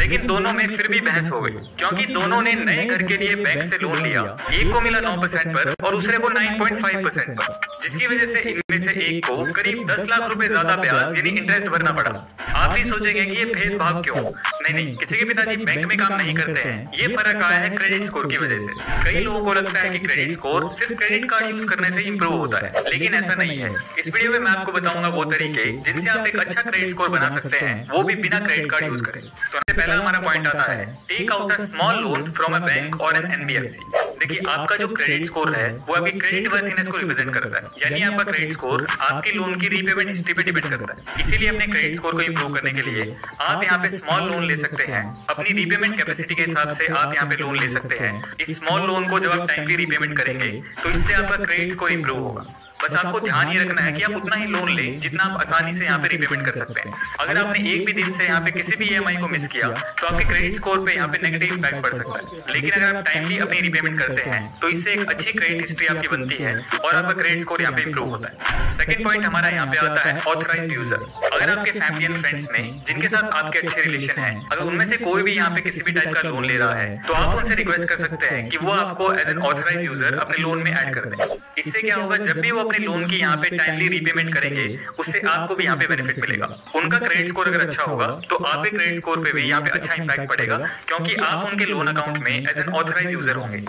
लेकिन दोनों में फिर भी बहस हो गई, क्योंकि दोनों ने नए घर के लिए बैंक से लोन लिया। एक को मिला 9% पर और दूसरे को 9.5% पर, जिसकी वजह से इनमें से एक को करीब 10 लाख रुपए ज्यादा ब्याज यानी इंटरेस्ट भरना पड़ा। आप भी सोचेंगे कि ये भेदभाव क्यों? नहीं, किसी के पिताजी बैंक में काम नहीं करते हैं। ये फर्क आया है क्रेडिट स्कोर की वजह से। कई लोगों को लगता है कि क्रेडिट स्कोर सिर्फ क्रेडिट कार्ड यूज करने से इंप्रूव होता है, लेकिन ऐसा नहीं है। इस वीडियो में मैं आपको बताऊंगा वो तरीके जिनसे आप एक अच्छा क्रेडिट स्कोर बना सकते हैं, वो भी बिना क्रेडिट कार्ड यूज करें। तो सबसे पहला हमारा पॉइंट आता है, take out a small loan from a bank और एन एनबीएफसी। देखिए, आपका जो क्रेडिट स्कोर है वो आपकी क्रेडिट वर्थीनेस को रिप्रेजेंट करता है, यानी आपका क्रेडिट स्कोर आपकी लोन की रीपेमेंट हिस्ट्री पे डिपेंड करता है। इसीलिए अपने क्रेडिट स्कोर को इंप्रूव करने के लिए आप यहाँ पे स्मॉल लोन ले सकते हैं। अपनी रीपेमेंट कैपेसिटी के हिसाब से आप यहाँ पे लोन ले सकते हैं। इस स्मॉल लोन को जब आप टाइमली रीपेमेंट करेंगे तो इससे आपका क्रेडिट स्कोर इंप्रूव होगा। बस आपको ध्यान ये रखना है कि आप उतना ही लोन लें जितना आप आसानी से यहाँ पे रीपेमेंट कर सकते हैं। अगर आपने एक भी दिन से यहाँ पे किसी भी ईएमआई को मिस किया तो आपके क्रेडिट स्कोर पे यहाँ पे नेगेटिव इंपैक्ट पड़ सकता है। लेकिन अगर आप टाइमली अपनी रीपेमेंट करते हैं तो इससे एक अच्छी क्रेडिट हिस्ट्री आपकी बनती है और आपका क्रेडिट स्कोर यहाँ पे इंप्रूव होता है। सेकंड पॉइंट हमारा यहाँ पे आता है ऑथराइज्ड यूजर। अगर आपके फैमिली एंड फ्रेंड्स में जिनके साथ आपके अच्छे रिलेशन है, अगर उनमें से कोई भी यहाँ पे किसी भी टाइप का लोन ले रहा है तो आप उनसे रिक्वेस्ट कर सकते हैं कि वो आपको एज एन ऑथराइज्ड यूजर अपने लोन में ऐड कर दें। इससे क्या होगा, जब भी वो अपने लोन की यहाँ पे टाइमली रीपेमेंट करेंगे उससे आपको भी यहाँ पे बेनिफिट मिलेगा। उनका क्रेडिट स्कोर अगर अच्छा होगा तो आपके क्रेडिट स्कोर पे भी यहाँ पे अच्छा इंपैक्ट पड़ेगा, क्योंकि आप उनके लोन अकाउंट में एज एन ऑथराइज्ड यूजर होंगे।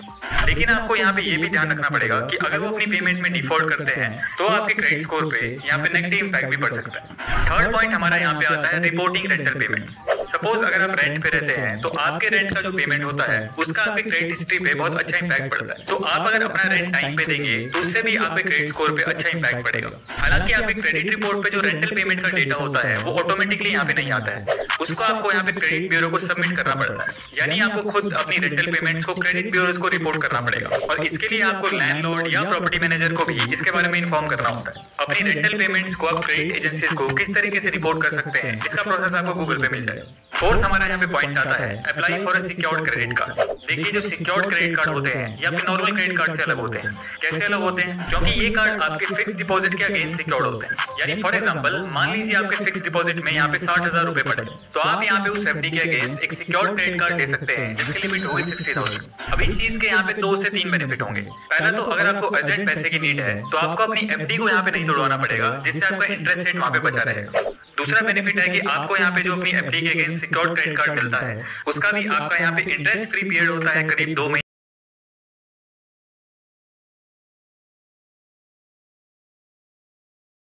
लेकिन आपको यहाँ पे ये भी ध्यान रखना पड़ेगा कि अगर वो अपनी पेमेंट में डिफॉल्ट करते हैं तो आपके क्रेडिट स्कोर पे यहाँ पे नेगेटिव इंपैक्ट भी पड़ सकता है। थर्ड पॉइंट हमारा यहाँ पे आता है रिपोर्टिंग रेंटल पेमेंट्स। सपोज अगर आप रेंट पे रहते हैं तो आपके रेंट का जो पेमेंट होता है उसका आपके क्रेडिट हिस्ट्री पे बहुत अच्छा इंपैक्ट पड़ता है। तो आप अगर अपना रेंट टाइम पे देंगे तो उससे भी आपके क्रेडिट स्कोर पे अच्छा इंपैक्ट पड़ेगा। हालांकि आपके क्रेडिट रिपोर्ट पे जो रेंटल पेमेंट का डेटा होता है वो ऑटोमेटिकली यहाँ पे नहीं आता है, उसको आपको यहाँ पे क्रेडिट ब्यूरो को सबमिट करना पड़ता है। यानी आपको खुद अपनी रेंटल पेमेंट्स को क्रेडिट ब्यूरोज को रिपोर्ट करना पड़ेगा और इसके लिए आपको लैंडलॉर्ड या प्रॉपर्टी मैनेजर को भी इसके बारे में इन्फॉर्म करना होता है। अपनी रेंटल पेमेंट्स को आप क्रेडिट एजेंसीज को किस तरीके से रिपोर्ट कर सकते हैं, इसका प्रोसेस आपको गूगल पे मिल जाएगा। फोर्थ हमारा यहाँ पे पॉइंट आता है apply for a secured credit card. देखिए, जो सिक्योर्ड क्रेडिट कार्ड होते हैं ये आपके नॉर्मल क्रेडिट कार्ड से अलग होते हैं। कैसे अलग होते हैं? क्योंकि ये कार्ड आपके फिक्स डिपॉजिट के अगेंस्ट सिक्योर्ड होते हैं। यानी फॉर एग्जांपल, मान लीजिए आपके फिक्स डिपॉजिट में यहाँ पे 60,000 रुपए पड़े, तो आप यहाँ पे उस एफडी के अगेंस्ट एक सिक्योर्ड क्रेडिट कार्ड ले सकते हैं जिसकी लिमिट होगी 60,000। अब इस चीज के यहाँ पे 2 से 3 बेनिफिट होंगे। पहला तो अगर आपको अर्जेंट पैसे की नीड है तो आपको अपनी एफडी को यहाँ पे नहीं तोड़वाना पड़ेगा, जिससे आपका इंटरेस्ट रेट वहां पे बचा रहेगा। दूसरा बेनिफिट है कि आपको यहाँ पे जो अपनी एफडी के अगेंस्ट सिक्योर्ड क्रेडिट कार्ड मिलता है उसका भी आपका यहाँ पे इंटरेस्ट फ्री पीरियड होता है करीब 2 महीने